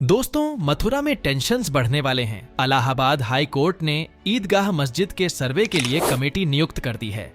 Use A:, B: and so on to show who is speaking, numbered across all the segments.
A: दोस्तों, मथुरा में टेंशन्स बढ़ने वाले हैं। इलाहाबाद हाई कोर्ट ने ईदगाह मस्जिद के सर्वे के लिए कमेटी नियुक्त कर दी है।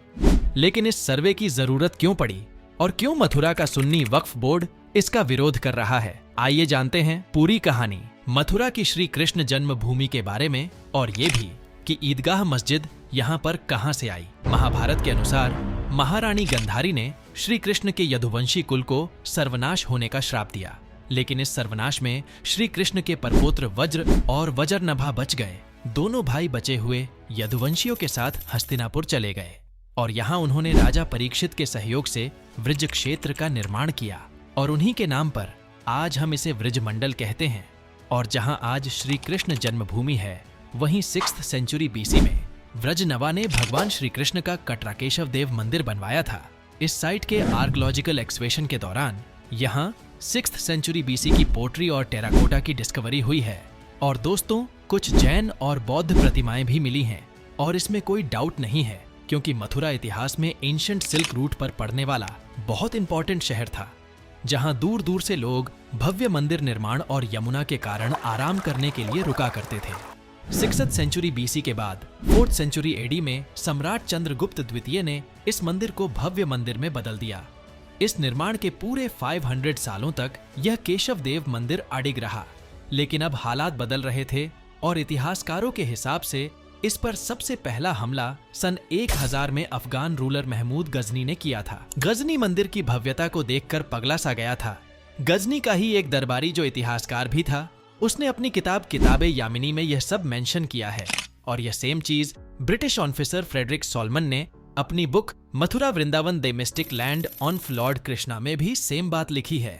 A: लेकिन इस सर्वे की जरूरत क्यों पड़ी और क्यों मथुरा का सुन्नी वक्फ बोर्ड इसका विरोध कर रहा है? आइए जानते हैं पूरी कहानी मथुरा की श्री कृष्ण जन्मभूमि के बारे में, और ये भी कि ईदगाह मस्जिद यहाँ पर कहाँ से आई। महाभारत के अनुसार महारानी गंधारी ने श्री कृष्ण के यदुवंशी कुल को सर्वनाश होने का श्राप दिया, लेकिन इस सर्वनाश में श्री कृष्ण के परपोत्र वज्र और वज्रनभा बच गए। दोनों भाई बचे हुए यदुवंशियों के साथ हस्तिनापुर चले गए और यहाँ उन्होंने राजा परीक्षित के सहयोग से वृज क्षेत्र का निर्माण किया और उन्हीं के नाम पर आज हम इसे वृज मंडल कहते हैं। और जहाँ आज श्री कृष्ण जन्मभूमि है, वहीं 6th सेंचुरी BC में वज्रनभा ने भगवान श्री कृष्ण का कटराकेशव देव मंदिर बनवाया था। इस साइट के आर्कियोलॉजिकल एक्सकेवेशन के दौरान यहाँ 6th सेंचुरी BC की पोट्री और टेराकोटा की डिस्कवरी हुई है। और दोस्तों, कुछ जैन और बौद्ध प्रतिमाएं भी मिली हैं और इसमें कोई डाउट नहीं है, क्योंकि मथुरा इतिहास में एंशिएंट सिल्क रूट पर पड़ने वाला बहुत इंपॉर्टेंट शहर था, जहां दूर दूर से लोग भव्य मंदिर निर्माण और यमुना के कारण आराम करने के लिए रुका करते थे। 6th सेंचुरी BC के बाद 4th सेंचुरी AD में सम्राट चंद्रगुप्त द्वितीय ने इस मंदिर को भव्य मंदिर में बदल दिया। इस निर्माण के पूरे 500 सालों तक यह केशव देव मंदिर अडिग रहा, लेकिन अब हालात बदल रहे थे और इतिहासकारों के हिसाब से इस पर सबसे पहला हमला सन 1000 में अफगान रूलर महमूद गजनी ने किया था। गजनी मंदिर की भव्यता को देखकर पगला सा गया था। गजनी का ही एक दरबारी जो इतिहासकार भी था, उसने अपनी किताब किताबे यामिनी में यह सब मेंशन किया है। और यह सेम चीज ब्रिटिश ऑफिसर फ्रेडरिक सॉलमन ने अपनी book Mathura Vrindavan the mystic land of Lord Krishna में भी सेम बात लिखी है।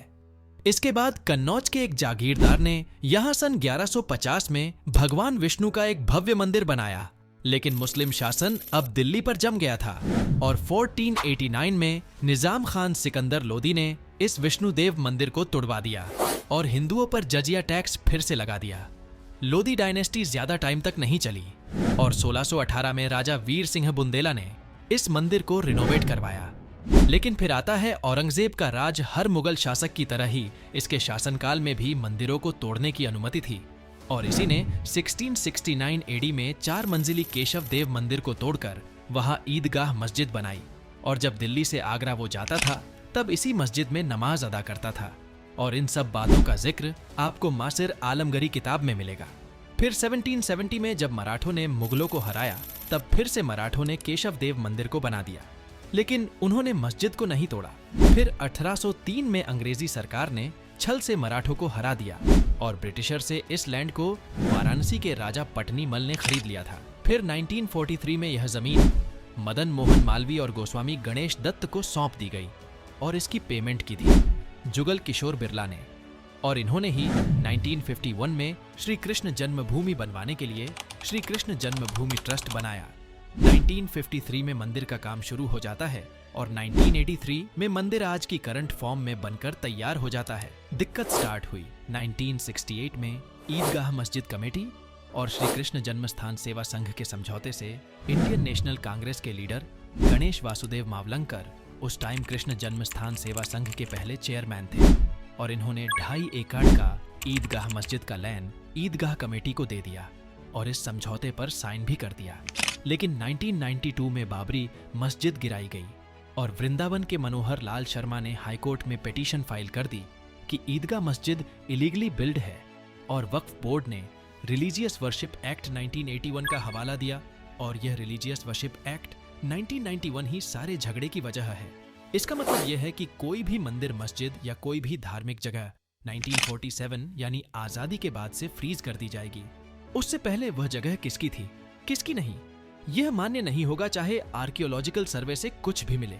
A: इसके बाद कन्नौज के एक जागीरदार ने यहाँ सन 1150 में भगवान विष्णु का एक भव्य मंदिर बनाया, लेकिन मुस्लिम शासन अब दिल्ली पर जम गया था और 1489 में निजाम खान सिकंदर लोदी ने इस विष्णुदेव मंदिर को तुड़वा दिया और हिंदुओं पर जजिया टैक्स फिर से लगा दिया। लोदी डायनेस्टी ज्यादा टाइम तक नहीं चली और 1618 में राजा वीर सिंह बुंदेला ने इस मंदिर को रिनोवेट करवाया। लेकिन फिर आता है औरंगजेब का राज। हर मुगल शासक की तरह ही इसके शासनकाल में भी मंदिरों को तोड़ने की अनुमति थी और इसी ने 1669 AD में 4 मंजिली केशव देव मंदिर को तोड़कर वहां ईदगाह मस्जिद बनाई। और जब दिल्ली से आगरा वो जाता था, तब इसी मस्जिद में नमाज अदा करता था। और इन सब बातों का जिक्र आपको मासिर आलमगीरी किताब में मिलेगा। फिर 1770 में जब मराठों ने मुगलों को हराया, तब फिर से मराठों ने केशव देव मंदिर को बना दिया, लेकिन उन्होंने मस्जिद को नहीं तोड़ा। फिर 1803 में अंग्रेजी सरकार ने छल से मराठों को हरा दिया और ब्रिटिशर से इस लैंड को वाराणसी के राजा पटनी मल ने खरीद लिया था। फिर 1943 में यह जमीन मदन मोहन मालवीय और गोस्वामी गणेश दत्त को सौंप दी गई और इसकी पेमेंट की थी जुगल किशोर बिरला ने। और इन्होंने ही 1951 में श्री कृष्ण जन्मभूमि बनवाने के लिए श्री कृष्ण जन्मभूमि ट्रस्ट बनाया। 1953 में मंदिर का काम शुरू हो जाता है और 1983 में मंदिर आज की करंट फॉर्म में बनकर तैयार हो जाता है। दिक्कत स्टार्ट हुई 1968 में ईदगाह मस्जिद कमेटी और श्री कृष्ण जन्मस्थान सेवा संघ के समझौते से। इंडियन नेशनल कांग्रेस के लीडर गणेश वासुदेव मावलंकर उस टाइम कृष्ण जन्मस्थान सेवा संघ के पहले चेयरमैन थे और इन्होंने 2.5 एकड़ का ईदगाह मस्जिद का लैंड ईदगाह कमेटी को दे दिया और इस समझौते पर साइन भी कर दिया। लेकिन 1992 में बाबरी मस्जिद गिराई गई और वृंदावन के मनोहर लाल शर्मा ने हाईकोर्ट में पिटीशन फाइल कर दी कि ईदगाह मस्जिद इलीगली बिल्ड है और वक्फ बोर्ड ने रिलीजियस वर्शिप एक्ट 1981 का हवाला दिया और यह रिलीजियस वर्शिप एक्ट 1991 ही सारे झगड़े की वजह है। इसका मतलब यह है कि कोई भी मंदिर मस्जिद या कोई भी धार्मिक जगह 1947 यानी आजादी के बाद से फ्रीज कर दी जाएगी। उससे पहले वह जगह किसकी थी, किसकी नहीं, यह मान्य नहीं होगा, चाहे आर्कियोलॉजिकल सर्वे से कुछ भी मिले।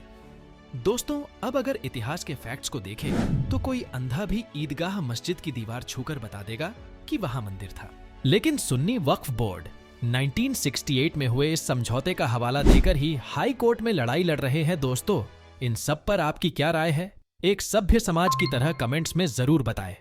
A: दोस्तों, अब अगर इतिहास के फैक्ट्स को देखें तो कोई अंधा भी ईदगाह मस्जिद की दीवार छूकर बता देगा कि वहां मंदिर था। लेकिन सुन्नी वक्फ बोर्ड 1968 में हुए इस समझौते का हवाला देकर ही हाई कोर्ट में लड़ाई लड़ रहे हैं। दोस्तों, इन सब पर आपकी क्या राय है? एक सभ्य समाज की तरह कमेंट्स में जरूर बताएं।